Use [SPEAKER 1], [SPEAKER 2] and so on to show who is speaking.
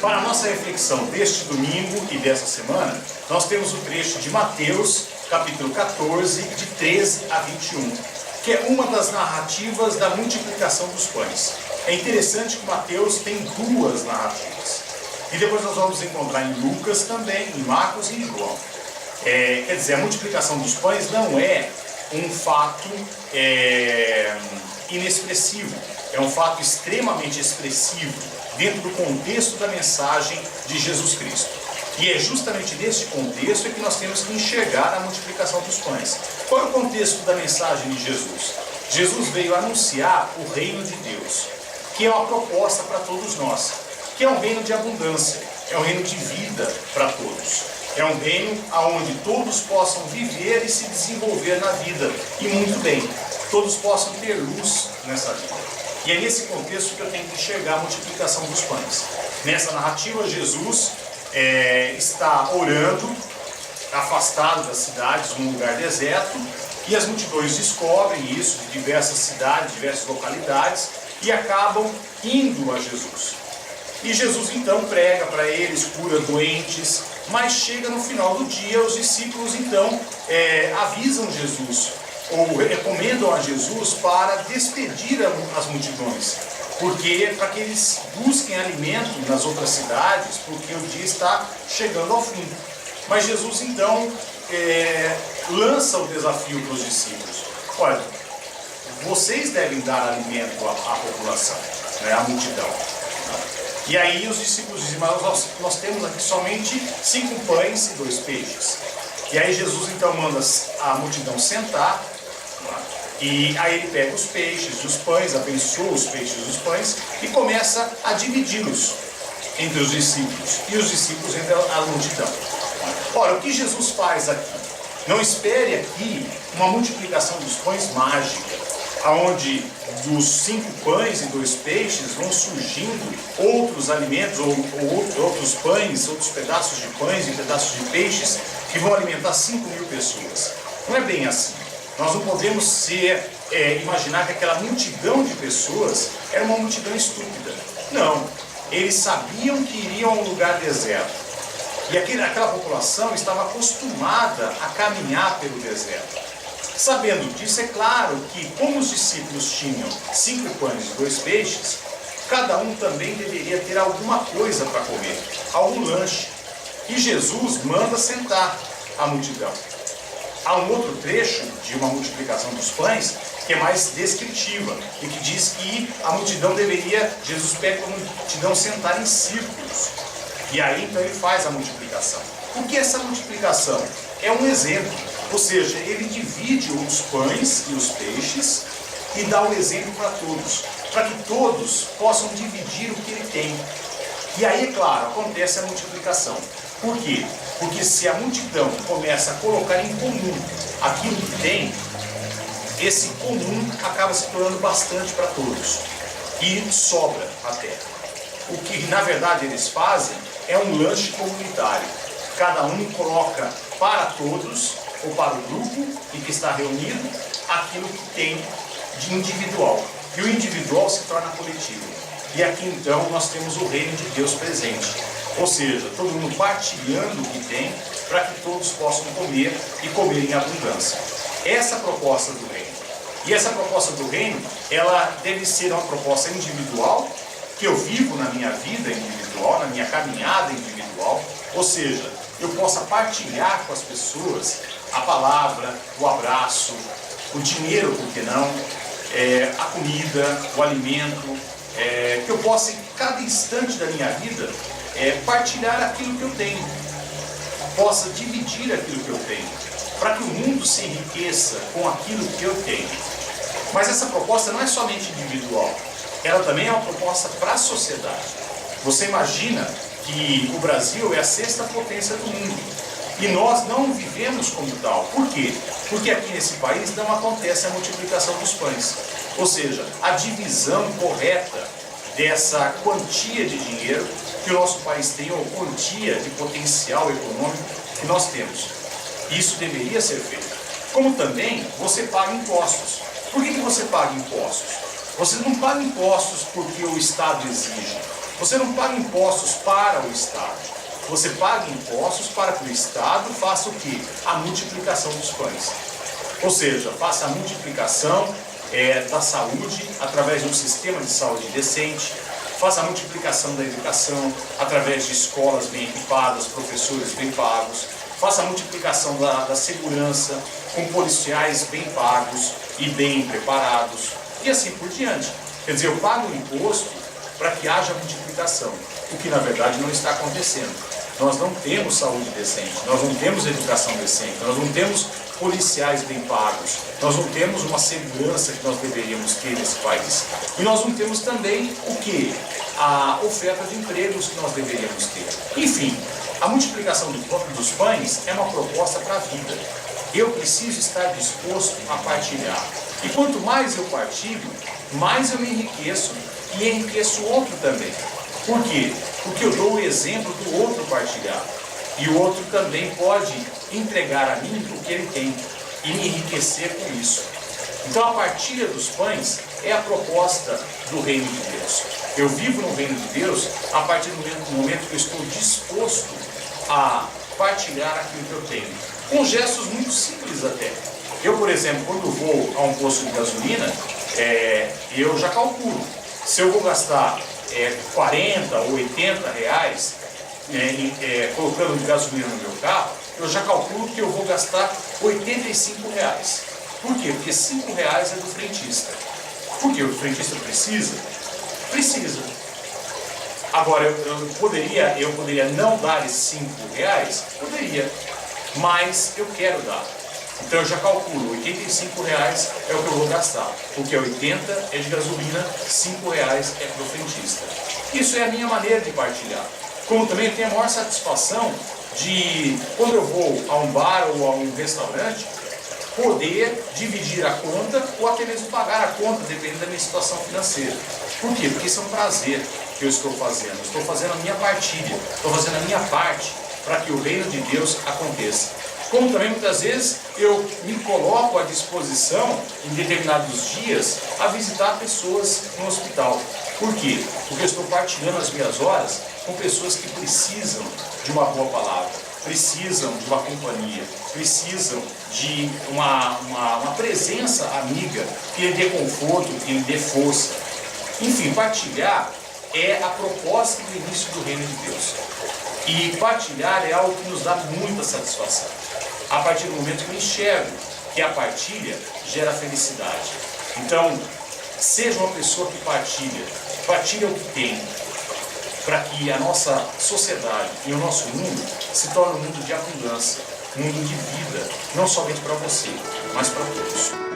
[SPEAKER 1] Para a nossa reflexão deste domingo e dessa semana, nós temos o trecho de Mateus, capítulo 14, de 13 a 21, que é uma das narrativas da multiplicação dos pães. É interessante que Mateus tem duas narrativas. E depois nós vamos encontrar em Lucas também, em Marcos e em João. Quer dizer, a multiplicação dos pães não é um fato inexpressivo, é um fato extremamente expressivo dentro do contexto da mensagem de Jesus Cristo. E é justamente nesse contexto que nós temos que enxergar a multiplicação dos pães. Qual é o contexto da mensagem de Jesus? Jesus veio anunciar o reino de Deus, que é uma proposta para todos nós, que é um reino de abundância, é um reino de vida para todos. É um reino onde todos possam viver e se desenvolver na vida, e muito bem, todos possam ter luz nessa vida. E é nesse contexto que eu tenho que enxergar a multiplicação dos pães. Nessa narrativa, Jesus está orando, afastado das cidades, num lugar deserto, e as multidões descobrem isso de diversas cidades, diversas localidades, e acabam indo a Jesus. E Jesus então prega para eles, cura doentes, mas chega no final do dia, os discípulos então avisam Jesus, ou recomendam a Jesus para despedir as multidões, para que eles busquem alimento nas outras cidades, porque o dia está chegando ao fim. Mas Jesus então lança o desafio para os discípulos: olha, vocês devem dar alimento à população, à multidão. E aí os discípulos dizem: mas nós temos aqui somente 5 pães e 2 peixes. E aí Jesus então manda a multidão sentar, e aí ele pega os peixes e os pães, abençoa os peixes e os pães, e começa a dividi-los entre os discípulos, e os discípulos entre a multidão. Ora, o que Jesus faz aqui? Não espere aqui uma multiplicação dos pães mágica, onde dos 5 pães e 2 peixes vão surgindo outros alimentos, ou outros pães, outros pedaços de pães e pedaços de peixes, que vão alimentar 5.000 pessoas. Não é bem assim. Nós não podemos imaginar que aquela multidão de pessoas era uma multidão estúpida. Não. Eles sabiam que iriam a um lugar deserto. E aquela população estava acostumada a caminhar pelo deserto. Sabendo disso, é claro que, como os discípulos tinham 5 pães e 2 peixes, cada um também deveria ter alguma coisa para comer, algum lanche. E Jesus manda sentar a multidão. Há um outro trecho de uma multiplicação dos pães que é mais descritiva e que diz que a multidão Jesus pede para a multidão sentar em círculos. E aí então ele faz a multiplicação. O que é essa multiplicação? É um exemplo, ou seja, ele divide os pães e os peixes e dá o exemplo para que todos possam dividir o que ele tem. E aí, é claro, acontece a multiplicação. Por quê? Porque se a multidão começa a colocar em comum aquilo que tem, esse comum acaba se tornando bastante para todos. E sobra até. O que na verdade eles fazem é um lanche comunitário. Cada um coloca para todos, ou para o grupo em que está reunido, aquilo que tem de individual. E o individual se torna coletivo. E aqui então nós temos o reino de Deus presente. Ou seja, todo mundo partilhando o que tem, para que todos possam comer e comer em abundância. Essa é a proposta do reino. E essa proposta do reino, ela deve ser uma proposta individual, que eu vivo na minha vida individual, na minha caminhada individual. Ou seja, eu possa partilhar com as pessoas a palavra, o abraço, o dinheiro, por que não, a comida, o alimento, que eu possa, em cada instante da minha vida, partilhar aquilo que eu tenho, possa dividir aquilo que eu tenho, para que o mundo se enriqueça com aquilo que eu tenho. Mas essa proposta não é somente individual, ela também é uma proposta para a sociedade. Você imagina que o Brasil é a 6ª potência do mundo, e nós não vivemos como tal. Por quê? Porque aqui nesse país não acontece a multiplicação dos pães, ou seja, a divisão correta dessa quantia de dinheiro que o nosso país tem, ou quantia de potencial econômico que nós temos. Isso deveria ser feito. Como também você paga impostos. Por que você paga impostos? Você não paga impostos porque o Estado exige. Você não paga impostos para o Estado. Você paga impostos para que o Estado faça o quê? A multiplicação dos pães. Ou seja, faça a multiplicação da saúde através de um sistema de saúde decente, faça a multiplicação da educação através de escolas bem equipadas, professores bem pagos, faça a multiplicação da segurança com policiais bem pagos e bem preparados e assim por diante. Quer dizer, eu pago o imposto para que haja multiplicação, o que na verdade não está acontecendo. Nós não temos saúde decente, nós não temos educação decente, nós não temos policiais bem pagos, nós não temos uma segurança que nós deveríamos ter nesse país. E nós não temos também o quê? A oferta de empregos que nós deveríamos ter. Enfim, a multiplicação dos pães é uma proposta para a vida. Eu preciso estar disposto a partilhar. E quanto mais eu partilho, mais eu me enriqueço e enriqueço o outro também. Por quê? Porque eu dou o exemplo do outro partilhar. E o outro também pode entregar a mim o que ele tem e me enriquecer com isso. Então a partilha dos pães é a proposta do reino de Deus. Eu vivo no reino de Deus a partir do momento que eu estou disposto a partilhar aquilo que eu tenho. Com gestos muito simples até. Eu, por exemplo, quando vou a um posto de gasolina, eu já calculo. Se eu vou gastar 40 ou 80 reais colocando de gasolina no meu carro, eu já calculo que eu vou gastar 85 reais. Por quê? Porque 5 reais é do frentista. Por quê? O frentista precisa? Precisa. Agora, eu poderia não dar esses 5 reais? Poderia. Mas eu quero dar. Então eu já calculo, 85 reais é o que eu vou gastar. Porque 80 é de gasolina, 5 reais é para o frentista. Isso é a minha maneira de partilhar. Como também eu tenho a maior satisfação de, quando eu vou a um bar ou a um restaurante, poder dividir a conta ou até mesmo pagar a conta, dependendo da minha situação financeira. Por quê? Porque isso é um prazer que eu estou fazendo. Eu estou fazendo a minha partilha, estou fazendo a minha parte para que o reino de Deus aconteça. Como também muitas vezes eu me coloco à disposição em determinados dias a visitar pessoas no hospital. Por quê? Porque eu estou partilhando as minhas horas com pessoas que precisam de uma boa palavra, precisam de uma companhia, precisam de uma presença amiga que lhe dê conforto, que lhe dê força. Enfim, partilhar é a proposta do início do reino de Deus. E partilhar é algo que nos dá muita satisfação. A partir do momento que eu enxergo que a partilha gera felicidade. Então, seja uma pessoa que partilha o que tem, para que a nossa sociedade e o nosso mundo se torne um mundo de abundância, um mundo de vida, não somente para você, mas para todos.